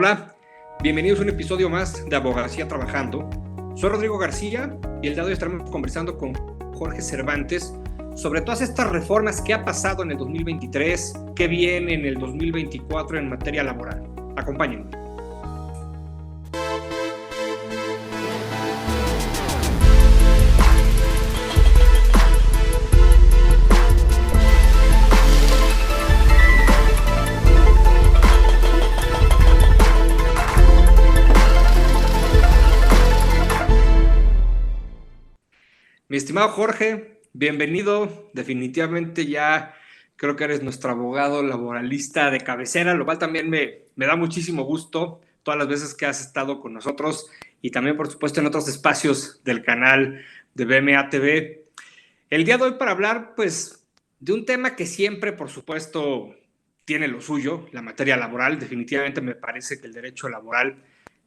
Hola, bienvenidos a un episodio más de Abogacía Trabajando. Soy Rodrigo García y el día de hoy estaremos conversando con Jorge Cervantes sobre todas estas reformas que ha pasado en el 2023, que viene en el 2024 en materia laboral. Acompáñenme. Mi estimado Jorge, bienvenido. Definitivamente ya creo que eres nuestro abogado laboralista de cabecera, lo cual también me da muchísimo gusto todas las veces que has estado con nosotros y también, por supuesto, en otros espacios del canal de BMA TV. El día de hoy para hablar, pues, de un tema que siempre, por supuesto, tiene lo suyo, la materia laboral. Definitivamente me parece que el derecho laboral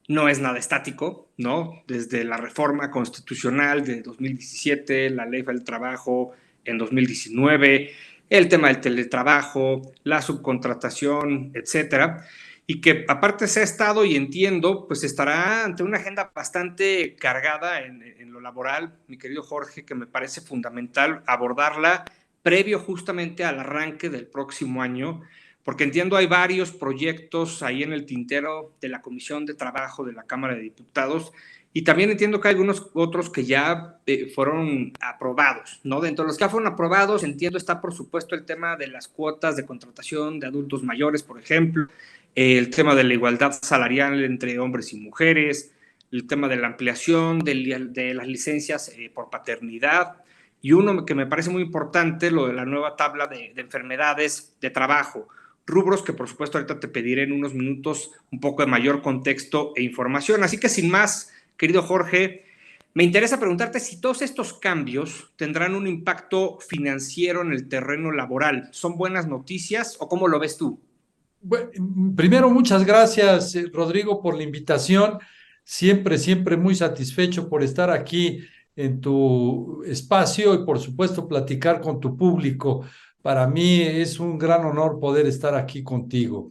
no es nada estático, ¿no? Desde la reforma constitucional de 2017, la ley del trabajo en 2019, el tema del teletrabajo, la subcontratación, etcétera, y que aparte se ha estado, y entiendo, pues estará ante una agenda bastante cargada en lo laboral, mi querido Jorge, que me parece fundamental abordarla previo justamente al arranque del próximo año, porque entiendo hay varios proyectos ahí en el tintero de la Comisión de Trabajo de la Cámara de Diputados, y también entiendo que hay algunos otros que ya fueron aprobados, ¿no? Dentro de los que ya fueron aprobados, entiendo, está por supuesto el tema de las cuotas de contratación de adultos mayores, por ejemplo, el tema de la igualdad salarial entre hombres y mujeres, el tema de la ampliación de las licencias por paternidad, y uno que me parece muy importante, lo de la nueva tabla de enfermedades de trabajo, rubros que por supuesto ahorita te pediré en unos minutos un poco de mayor contexto e información. Así que sin más, querido Jorge, me interesa preguntarte si todos estos cambios tendrán un impacto financiero en el terreno laboral. ¿Son buenas noticias o cómo lo ves tú? Bueno, primero, muchas gracias, Rodrigo, por la invitación. Siempre muy satisfecho por estar aquí en tu espacio y, por supuesto, platicar con tu público. Para mí es un gran honor poder estar aquí contigo.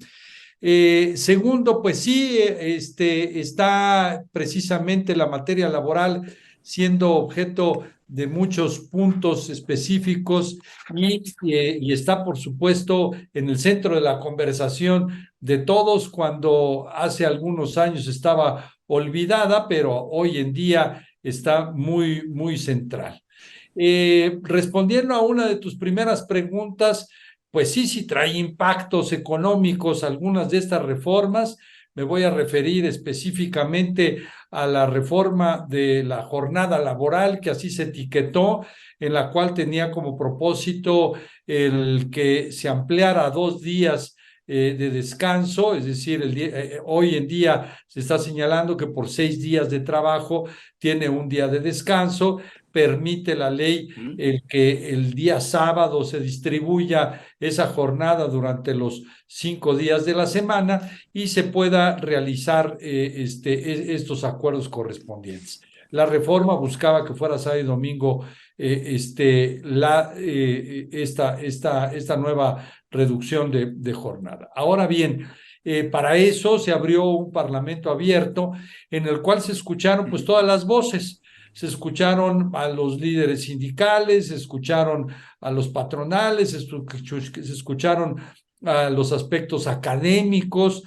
Segundo, pues sí, está precisamente la materia laboral siendo objeto de muchos puntos específicos y está, por supuesto, en el centro de la conversación de todos cuando hace algunos años estaba olvidada, pero hoy en día está muy central. Respondiendo a una de tus primeras preguntas, pues sí trae impactos económicos algunas de estas reformas. Me voy a referir específicamente a la reforma de la jornada laboral, que así se etiquetó, en la cual tenía como propósito el que se ampliara a 2 días de descanso, es decir, hoy en día se está señalando que por 6 días de trabajo tiene un día de descanso. Permite la ley el que el día sábado se distribuya esa jornada durante los 5 días de la semana y se pueda realizar estos acuerdos correspondientes. La reforma buscaba que fuera sábado y domingo esta nueva reducción de jornada. Ahora bien, para eso se abrió un parlamento abierto en el cual se escucharon pues todas las voces. Se escucharon a los líderes sindicales, se escucharon a los patronales, se escucharon a los aspectos académicos,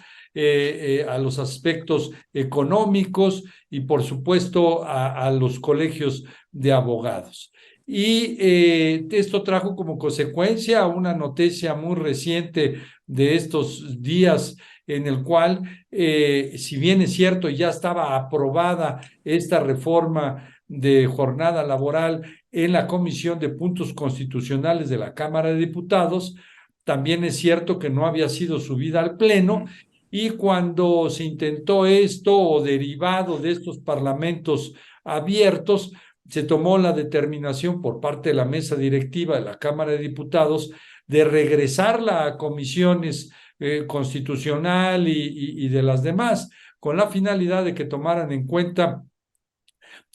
a los aspectos económicos y, por supuesto, a los colegios de abogados. Y esto trajo como consecuencia una noticia muy reciente de estos días en el cual, si bien es cierto, ya estaba aprobada esta reforma de jornada laboral en la Comisión de Puntos Constitucionales de la Cámara de Diputados, también es cierto que no había sido subida al Pleno, y cuando se intentó esto o derivado de estos parlamentos abiertos, se tomó la determinación por parte de la mesa directiva de la Cámara de Diputados de regresarla a comisiones constitucional y de las demás, con la finalidad de que tomaran en cuenta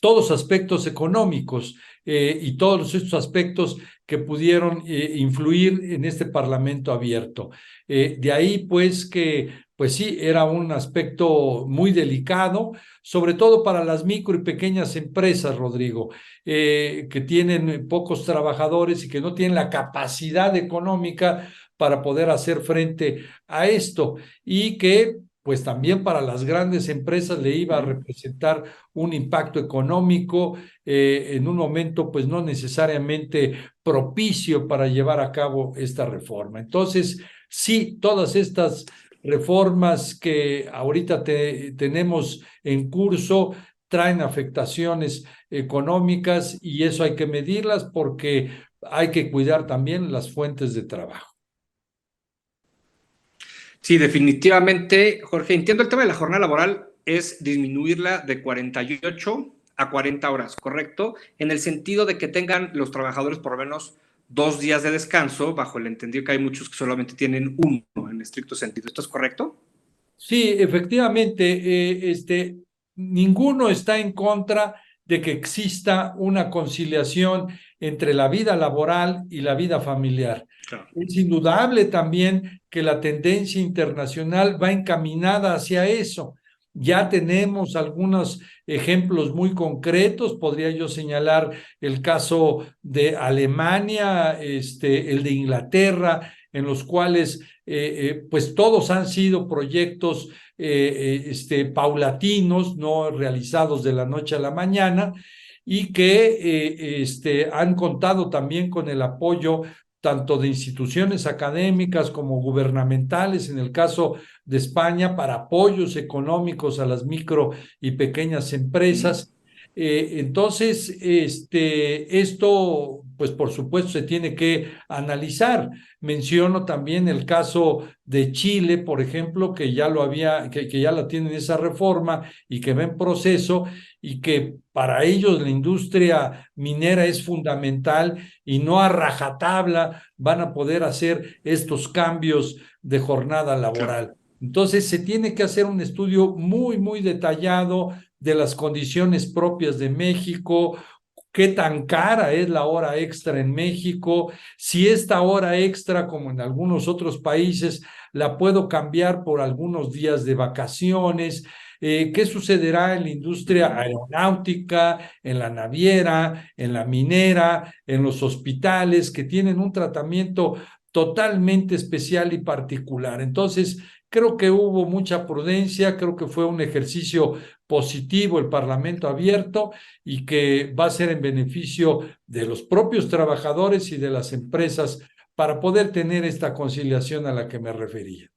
todos aspectos económicos y todos estos aspectos que pudieron influir en este Parlamento abierto. De ahí, pues, que, pues sí, era un aspecto muy delicado, sobre todo para las micro y pequeñas empresas, Rodrigo, que tienen pocos trabajadores y que no tienen la capacidad económica para poder hacer frente a esto, y que pues también para las grandes empresas le iba a representar un impacto económico en un momento pues no necesariamente propicio para llevar a cabo esta reforma. Entonces, sí, todas estas reformas que ahorita tenemos en curso traen afectaciones económicas, y eso hay que medirlas porque hay que cuidar también las fuentes de trabajo. Sí, definitivamente, Jorge, entiendo el tema de la jornada laboral es disminuirla de 48 a 40 horas, ¿correcto? En el sentido de que tengan los trabajadores por lo menos 2 días de descanso, bajo el entendido que hay muchos que solamente tienen uno en estricto sentido. ¿Esto es correcto? Sí, efectivamente, ninguno está en contra de que exista una conciliación entre la vida laboral y la vida familiar. Claro. Es indudable también que la tendencia internacional va encaminada hacia eso. Ya tenemos algunos ejemplos muy concretos. Podría yo señalar el caso de Alemania, el de Inglaterra, en los cuales pues todos han sido proyectos paulatinos, no realizados de la noche a la mañana, y que han contado también con el apoyo tanto de instituciones académicas como gubernamentales, en el caso de España, para apoyos económicos a las micro y pequeñas empresas. Entonces, esto, pues por supuesto, se tiene que analizar. Menciono también el caso de Chile, por ejemplo, que ya lo había, que ya la tienen esa reforma y que va en proceso, y que para ellos la industria minera es fundamental y no a rajatabla van a poder hacer estos cambios de jornada laboral. Claro. Entonces se tiene que hacer un estudio muy, muy detallado de las condiciones propias de México, qué tan cara es la hora extra en México, si esta hora extra, como en algunos otros países, la puedo cambiar por algunos días de vacaciones. ¿Qué sucederá en la industria aeronáutica, en la naviera, en la minera, en los hospitales, que tienen un tratamiento totalmente especial y particular? Entonces, creo que hubo mucha prudencia, creo que fue un ejercicio positivo el Parlamento abierto, y que va a ser en beneficio de los propios trabajadores y de las empresas para poder tener esta conciliación a la que me refería.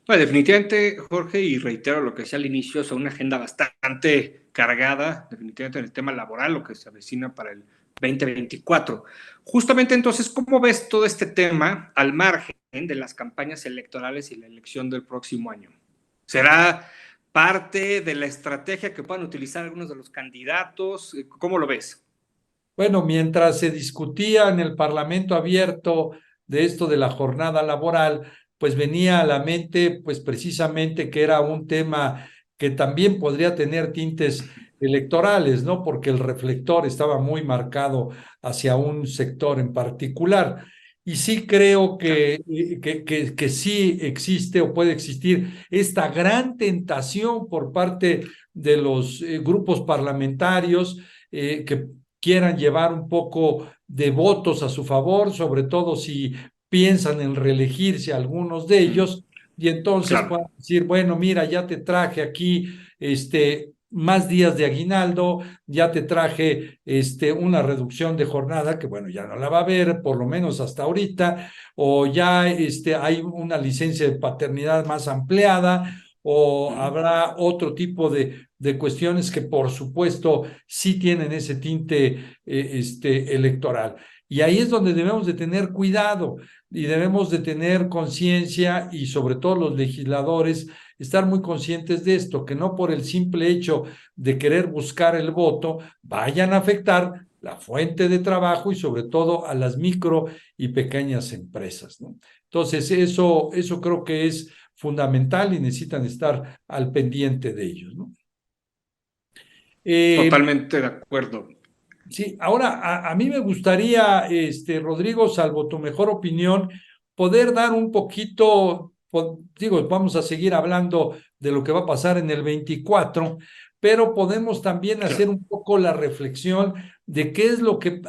Bueno, definitivamente, Jorge, y reitero lo que decía al inicio, es una agenda bastante cargada, definitivamente en el tema laboral, lo que se avecina para el 2024. Justamente entonces, ¿cómo ves todo este tema al margen de las campañas electorales y la elección del próximo año? ¿Será parte de la estrategia que puedan utilizar algunos de los candidatos? ¿Cómo lo ves? Bueno, mientras se discutía en el Parlamento abierto de esto de la jornada laboral, pues venía a la mente, pues precisamente que era un tema que también podría tener tintes electorales, ¿no? Porque el reflector estaba muy marcado hacia un sector en particular. Y sí creo que sí existe o puede existir esta gran tentación por parte de los grupos parlamentarios que quieran llevar un poco de votos a su favor, sobre todo si piensan en reelegirse algunos de ellos, y entonces Claro. puedan decir, bueno, mira, ya te traje aquí más días de aguinaldo, ya te traje una reducción de jornada, que bueno, ya no la va a haber, por lo menos hasta ahorita, o ya hay una licencia de paternidad más ampliada, o habrá otro tipo de cuestiones que por supuesto sí tienen ese tinte electoral. Y ahí es donde debemos de tener cuidado y debemos de tener conciencia, y sobre todo los legisladores estar muy conscientes de esto, que no por el simple hecho de querer buscar el voto vayan a afectar la fuente de trabajo y sobre todo a las micro y pequeñas empresas, ¿no? Entonces, eso creo que es fundamental y necesitan estar al pendiente de ellos, ¿no? Eh, Totalmente de acuerdo. Sí, ahora a mí me gustaría, Rodrigo, salvo tu mejor opinión, poder dar un poquito, digo, vamos a seguir hablando de lo que va a pasar en el 24, pero podemos también hacer Claro. un poco la reflexión de qué es lo que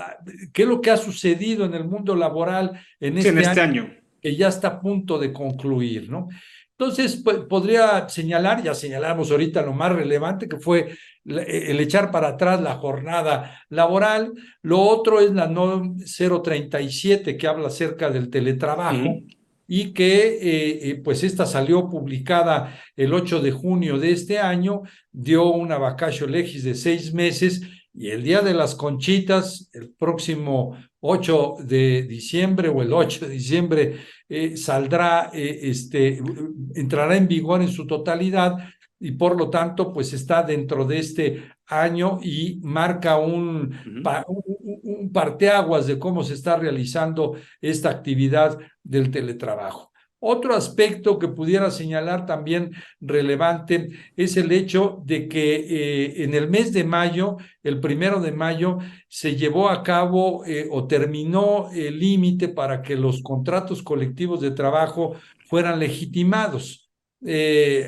ha sucedido en el mundo laboral en Sí, en este este año año. que ya está a punto de concluir, ¿no? Entonces, podría señalar, ya señalamos ahorita lo más relevante, que fue el echar para atrás la jornada laboral. Lo otro es la NOM 037, que habla acerca del teletrabajo Ujú, y que pues esta salió publicada el 8 de junio de este año, dio una vacatio legis de 6 meses y el Día de las Conchitas, el próximo 8 de diciembre o el 8 de diciembre, entrará en vigor en su totalidad y por lo tanto, pues está dentro de este año y marca ujú, un parteaguas de cómo se está realizando esta actividad del teletrabajo. Otro aspecto que pudiera señalar también relevante es el hecho de que en el mes de mayo, el 1 de mayo, se llevó a cabo o terminó el límite para que los contratos colectivos de trabajo fueran legitimados. ujú.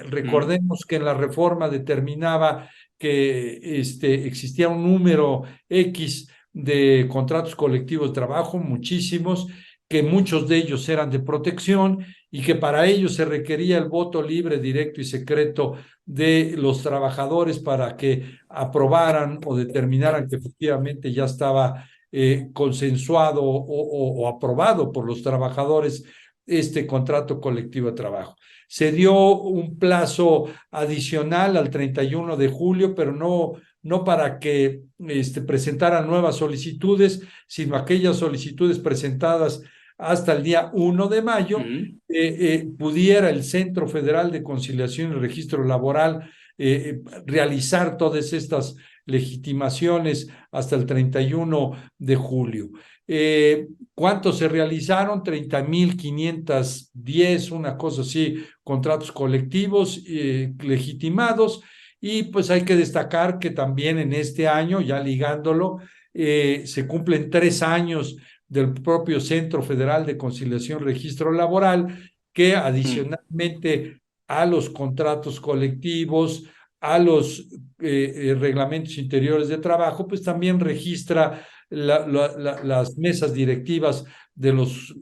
Recordemos que en la reforma determinaba que existía un número X de contratos colectivos de trabajo, muchísimos, que muchos de ellos eran de protección y que para ello se requería el voto libre, directo y secreto de los trabajadores para que aprobaran o determinaran que efectivamente ya estaba consensuado o aprobado por los trabajadores este contrato colectivo de trabajo. Se dio un plazo adicional al 31 de julio, pero no para que presentaran nuevas solicitudes, sino aquellas solicitudes presentadas hasta el día 1 de mayo, Ujú. pudiera el Centro Federal de Conciliación y Registro Laboral realizar todas estas legitimaciones hasta el 31 de julio. ¿Cuántos se realizaron? 30,510, una cosa así, contratos colectivos legitimados. Y pues hay que destacar que también en este año, ya ligándolo, se cumplen 3 años del propio Centro Federal de Conciliación y Registro Laboral, que Mm. adicionalmente a los contratos colectivos, a los reglamentos interiores de trabajo, pues también registra las mesas directivas de los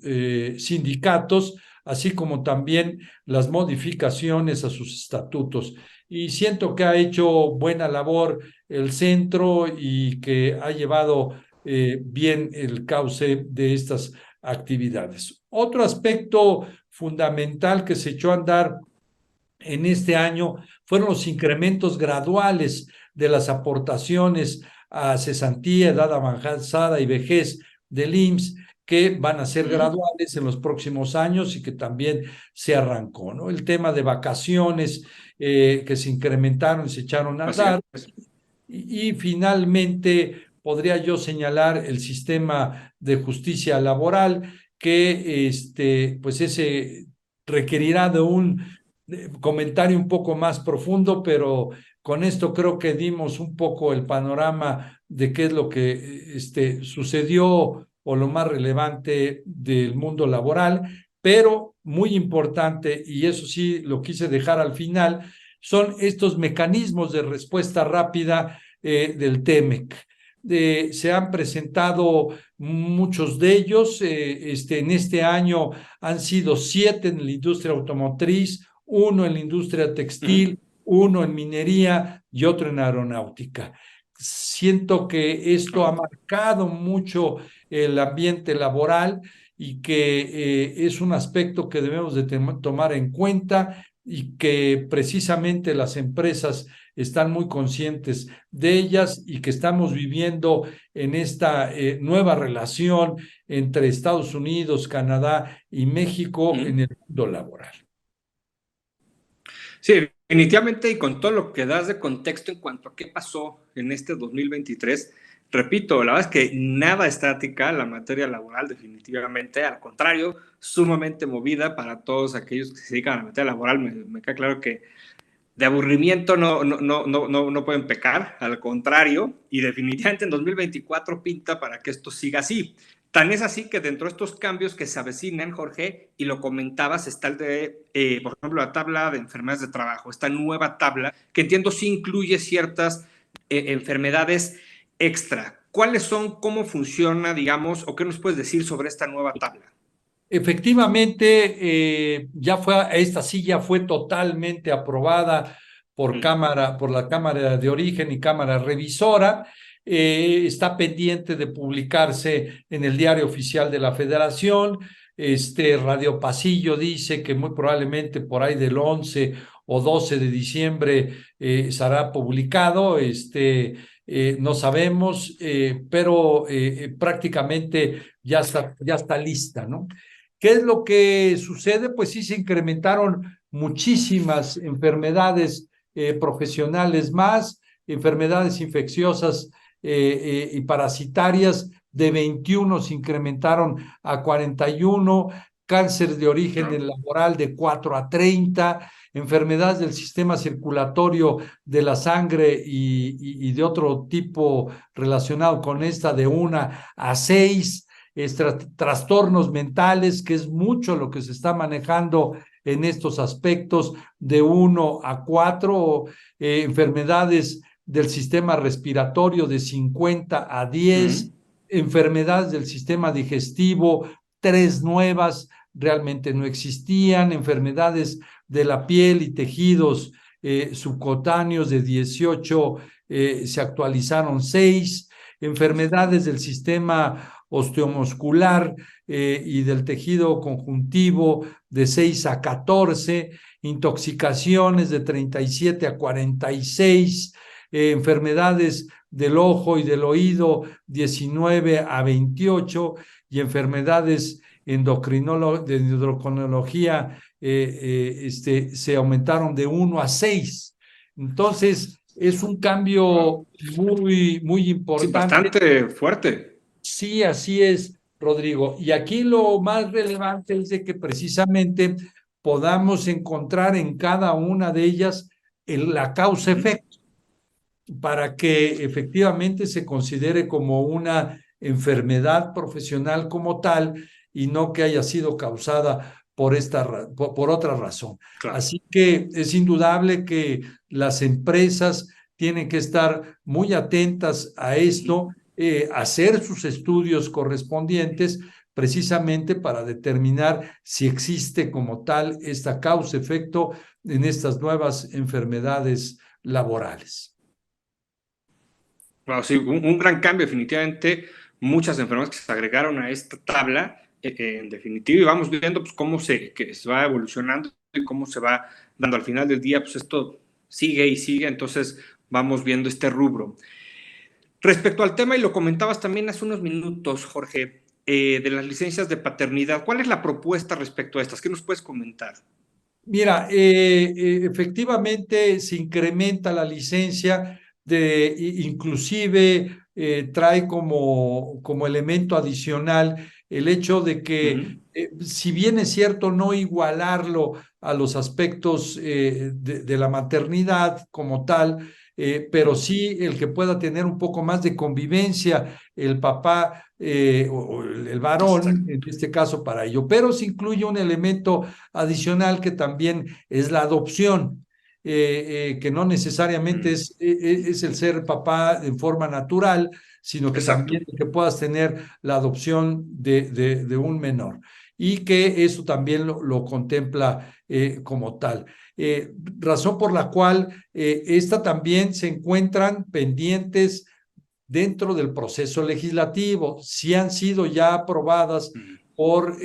sindicatos, así como también las modificaciones a sus estatutos. Y siento que ha hecho buena labor el centro y que ha llevado bien el cauce de estas actividades. Otro aspecto fundamental que se echó a andar en este año fueron los incrementos graduales de las aportaciones a cesantía, edad avanzada y vejez del IMSS, que van a ser Ujú. graduales en los próximos años y que también se arrancó, ¿no? El tema de vacaciones que se incrementaron y se echaron a Así andar. es. Y finalmente podría yo señalar el sistema de justicia laboral que pues ese requerirá de un comentario un poco más profundo, pero con esto creo que dimos un poco el panorama de qué es lo que sucedió o lo más relevante del mundo laboral, pero muy importante, y eso sí lo quise dejar al final, son estos mecanismos de respuesta rápida del TEMEC. Se han presentado muchos de ellos. En este año han sido 7 en la industria automotriz, uno en la industria Ujú. textil, uno en minería y otro en aeronáutica. Siento que esto ha Oh. marcado mucho el ambiente laboral y que es un aspecto que debemos de tomar en cuenta y que precisamente las empresas están muy conscientes de ellas y que estamos viviendo en esta nueva relación entre Estados Unidos, Canadá y México en Ujú. el mundo laboral. Sí, definitivamente, y con todo lo que das de contexto en cuanto a qué pasó en este 2023, repito, la verdad es que nada estática la materia laboral, definitivamente, al contrario, sumamente movida para todos aquellos que se dedican a la materia laboral. Me queda claro que de aburrimiento no pueden pecar, al contrario, y definitivamente en 2024 pinta para que esto siga así. Tan es así que dentro de estos cambios que se avecinan, Jorge, y lo comentabas, está el de, por ejemplo, la tabla de enfermedades de trabajo, esta nueva tabla, que entiendo sí incluye ciertas enfermedades extra. ¿Cuáles son, cómo funciona, digamos, o qué nos puedes decir sobre esta nueva tabla? Efectivamente, esta sí ya fue totalmente aprobada por la Cámara de Origen y Cámara Revisora. Está pendiente de publicarse en el Diario Oficial de la Federación. Radio Pasillo dice que muy probablemente por ahí del 11 o 12 de diciembre será publicado. No sabemos, pero prácticamente ya está lista, ¿no? ¿Qué es lo que sucede? Pues sí, se incrementaron muchísimas enfermedades profesionales más, enfermedades infecciosas y parasitarias. De 21 se incrementaron a 41, cáncer de origen laboral de 4 a 30, enfermedades del sistema circulatorio de la sangre y de otro tipo relacionado con esta de 1 a 6, trastornos mentales, que es mucho lo que se está manejando en estos aspectos, de 1 a 4, enfermedades del sistema respiratorio de 50 a 10, enfermedades del sistema digestivo, 3 nuevas realmente no existían, enfermedades de la piel y tejidos subcutáneos de 18, se actualizaron 6, enfermedades del sistema osteomuscular y del tejido conjuntivo de 6 a 14, intoxicaciones de 37 a 46, enfermedades del ojo y del oído 19 a 28 y enfermedades de endocrinología se aumentaron de 1 a 6. Entonces, es un cambio muy Sí, importante. bastante fuerte. Sí, así es, Rodrigo. Y aquí lo más relevante es de que precisamente podamos encontrar en cada una de ellas la causa-efecto para que efectivamente se considere como una enfermedad profesional como tal y no que haya sido causada por otra razón. Claro. Así que es indudable que las empresas tienen que estar muy atentas a esto, hacer sus estudios correspondientes precisamente para determinar si existe como tal esta causa-efecto en estas nuevas enfermedades laborales. Wow, sí, un gran cambio, definitivamente. Muchas enfermedades que se agregaron a esta tabla, en definitiva, y vamos viendo pues, que se va evolucionando y cómo se va dando al final del día, pues esto sigue y sigue, entonces vamos viendo este rubro. Respecto al tema, y lo comentabas también hace unos minutos, Jorge, de las licencias de paternidad, ¿cuál es la propuesta respecto a estas? ¿Qué nos puedes comentar? Mira, efectivamente se incrementa la licencia, inclusive trae como elemento adicional el hecho de que, si bien es cierto, no igualarlo a los aspectos de la maternidad como tal, pero sí el que pueda tener un poco más de convivencia el papá o el varón, en este caso para ello. Pero se incluye un elemento adicional que también es la adopción, que no necesariamente es el ser papá en forma natural, sino que Exacto. también que puedas tener la adopción de un menor y que eso también lo contempla como tal. Razón por la cual esta también se encuentran pendientes dentro del proceso legislativo. Sí han sido ya aprobadas por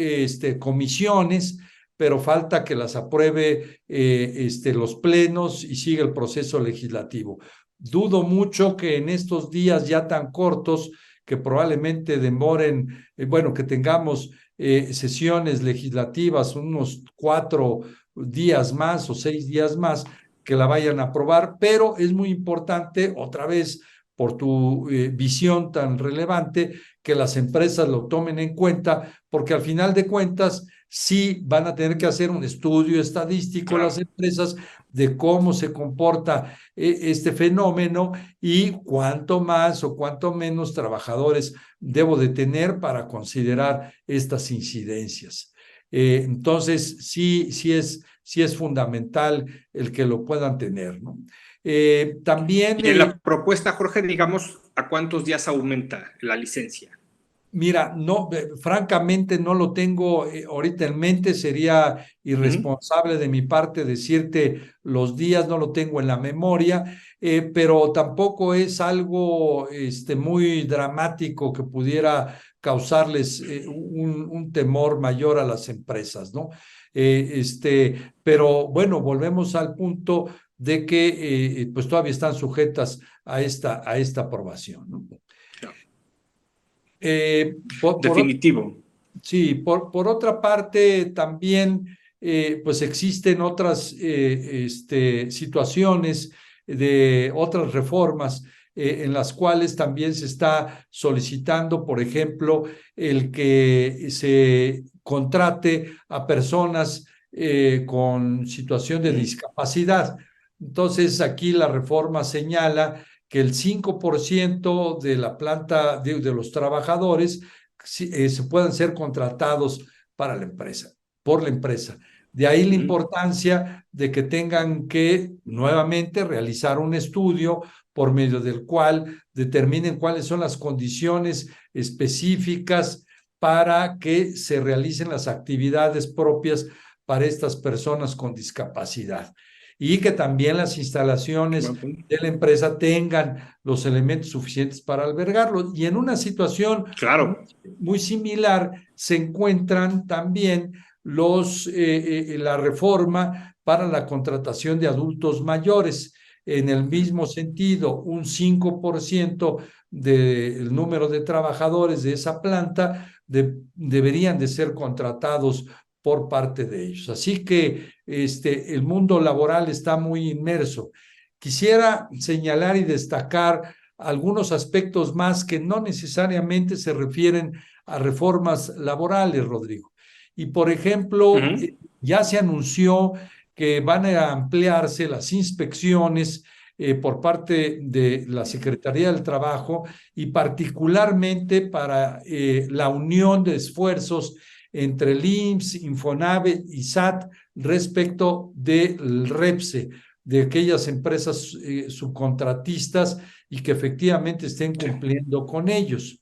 comisiones, pero falta que las apruebe los plenos y siga el proceso legislativo. Dudo mucho que en estos días ya tan cortos, que probablemente demoren, que tengamos sesiones legislativas, unos 4 días más o 6 días más, que la vayan a aprobar, pero es muy importante, otra vez, por tu visión tan relevante, que las empresas lo tomen en cuenta, porque al final de cuentas sí van a tener que hacer un estudio estadístico las Claro. empresas de cómo se comporta este fenómeno y cuánto más o cuánto menos trabajadores debo de tener para considerar estas incidencias. Entonces, sí es fundamental el que lo puedan tener, ¿no? También, Y en la propuesta, Jorge, digamos, ¿a cuántos días aumenta la licencia? mira, no, francamente no lo tengo ahorita en mente, sería Ujú. irresponsable de mi parte decirte los días, no lo tengo en la memoria, pero tampoco es algo muy dramático que pudiera causarles un temor mayor a las empresas, ¿no? Pero bueno, volvemos al punto de que pues todavía están sujetas a esta aprobación, ¿no? No. Eh, por, Definitivo. Sí, por otra parte, también pues existen otras situaciones de otras reformas en las cuales también se está solicitando, por ejemplo, el que se contrate a personas con situación de discapacidad. Entonces, aquí la reforma señala que el 5% de la planta de los trabajadores se puedan ser contratados para la empresa, por la empresa. De ahí la Ujú. importancia de que tengan que nuevamente realizar un estudio por medio del cual determinen cuáles son las condiciones específicas para que se realicen las actividades propias para estas personas con discapacidad y que también las instalaciones Buen punto. de la empresa tengan los elementos suficientes para albergarlo. Y en una situación muy, Claro. muy similar se encuentran también la reforma para la contratación de adultos mayores. En el mismo sentido, un 5% del número de trabajadores de esa planta deberían de ser contratados por parte de ellos. Así que el mundo laboral está muy inmerso. Quisiera señalar y destacar algunos aspectos más que no necesariamente se refieren a reformas laborales, Rodrigo. Y por ejemplo, Ujú. ya se anunció que van a ampliarse las inspecciones por parte de la Secretaría del Trabajo y particularmente para la unión de esfuerzos entre el IMSS, Infonave y SAT respecto del REPSE, de aquellas empresas subcontratistas y que efectivamente estén Sí. cumpliendo con ellos.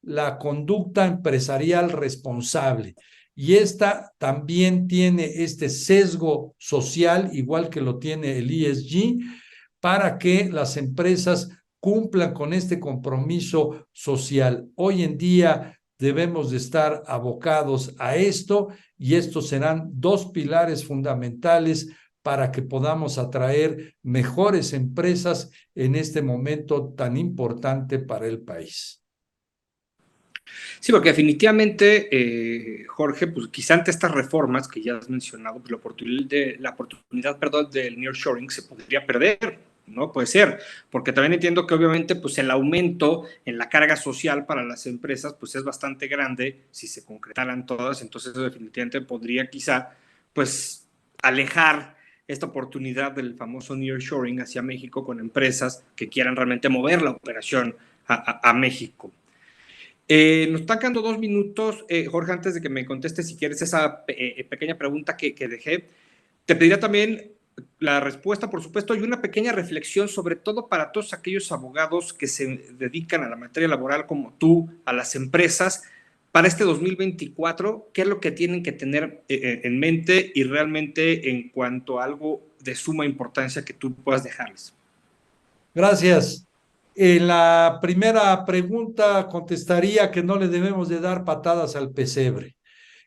La conducta empresarial responsable. y esta también tiene este sesgo social, igual que lo tiene el ESG, para que las empresas cumplan con este compromiso social. Hoy en día debemos de estar abocados a esto, y estos serán dos pilares fundamentales para que podamos atraer mejores empresas en este momento tan importante para el país. Sí, porque definitivamente, Jorge, pues quizá ante estas reformas que ya has mencionado, pues la oportunidad, perdón, del nearshoring se podría perder, ¿no? Puede ser, porque también entiendo que obviamente pues el aumento en la carga social para las empresas pues es bastante grande si se concretaran todas, entonces eso definitivamente podría quizá pues alejar esta oportunidad del famoso nearshoring hacia México con empresas que quieran realmente mover la operación a México. Nos están quedando 2 minutos, Jorge, antes de que me contestes si quieres esa pequeña pregunta que dejé, te pediría también la respuesta, por supuesto, y una pequeña reflexión, sobre todo para todos aquellos abogados que se dedican a la materia laboral como tú, a las empresas, para este 2024, ¿qué es lo que tienen que tener en mente y realmente en cuanto a algo de suma importancia que tú puedas dejarles? Gracias. En la primera pregunta contestaría que no le debemos de dar patadas al pesebre,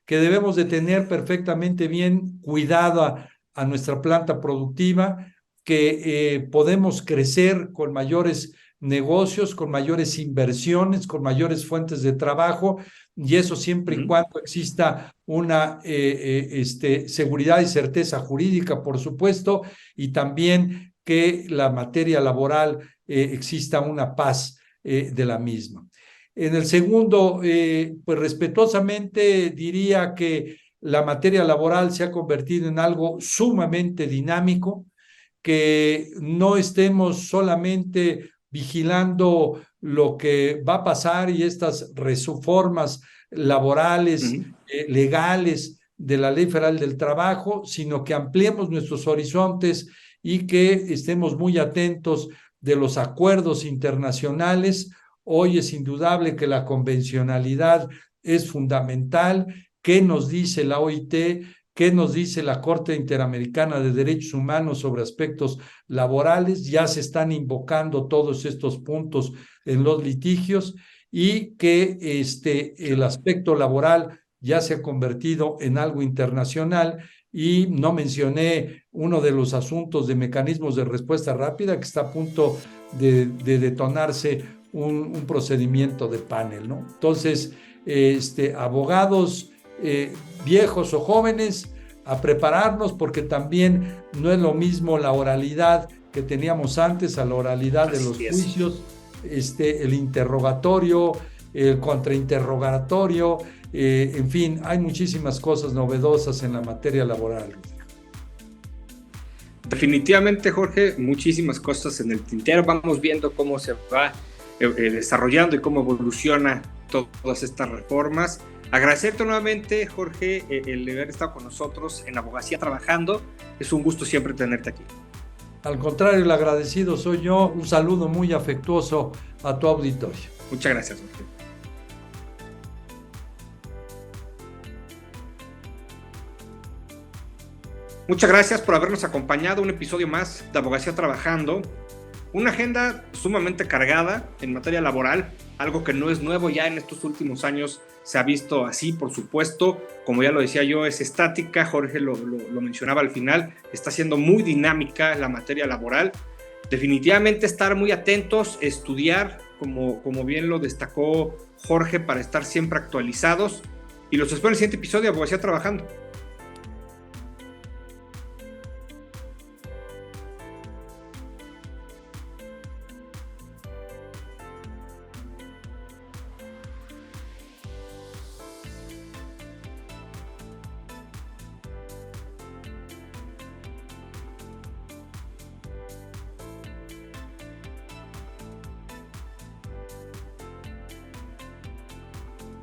que debemos de tener perfectamente bien cuidada a nuestra planta productiva, que podemos crecer con mayores negocios, con mayores inversiones, con mayores fuentes de trabajo, y eso siempre y cuando exista una seguridad y certeza jurídica, por supuesto, y también que la materia laboral exista una paz de la misma. En el segundo, pues respetuosamente diría que la materia laboral se ha convertido en algo sumamente dinámico, que no estemos solamente vigilando lo que va a pasar y estas reformas laborales, legales de la Ley Federal del Trabajo, sino que ampliemos nuestros horizontes y que estemos muy atentos de los acuerdos internacionales. Hoy es indudable que la convencionalidad es fundamental. ¿Qué nos dice la OIT? ¿Qué nos dice la Corte Interamericana de Derechos Humanos sobre aspectos laborales? Ya se están invocando todos estos puntos en los litigios, y que el aspecto laboral ya se ha convertido en algo internacional. Y no mencioné uno de los asuntos de mecanismos de respuesta rápida, que está a punto de detonarse un procedimiento de panel, ¿no? Entonces, abogados viejos o jóvenes, a prepararnos, porque también no es lo mismo la oralidad que teníamos antes a la oralidad de los juicios, el interrogatorio, el contrainterrogatorio, en fin, hay muchísimas cosas novedosas en la materia laboral. Definitivamente, Jorge, muchísimas cosas en el tintero. Vamos viendo cómo se va desarrollando y cómo evoluciona todas estas reformas. Agradecerte nuevamente, Jorge, el haber estado con nosotros en Abogacía Trabajando. Es un gusto siempre tenerte aquí. Al contrario, el agradecido soy yo. Un saludo muy afectuoso a tu auditorio. Muchas gracias, Jorge. Muchas gracias por habernos acompañado un episodio más de Abogacía Trabajando. Una agenda sumamente cargada en materia laboral, algo que no es nuevo, ya en estos últimos años se ha visto así, por supuesto. Como ya lo decía yo, es estática, Jorge lo mencionaba al final, está siendo muy dinámica la materia laboral. Definitivamente estar muy atentos, estudiar, como bien lo destacó Jorge, para estar siempre actualizados. Y los espero en el siguiente episodio de Abogacía Trabajando.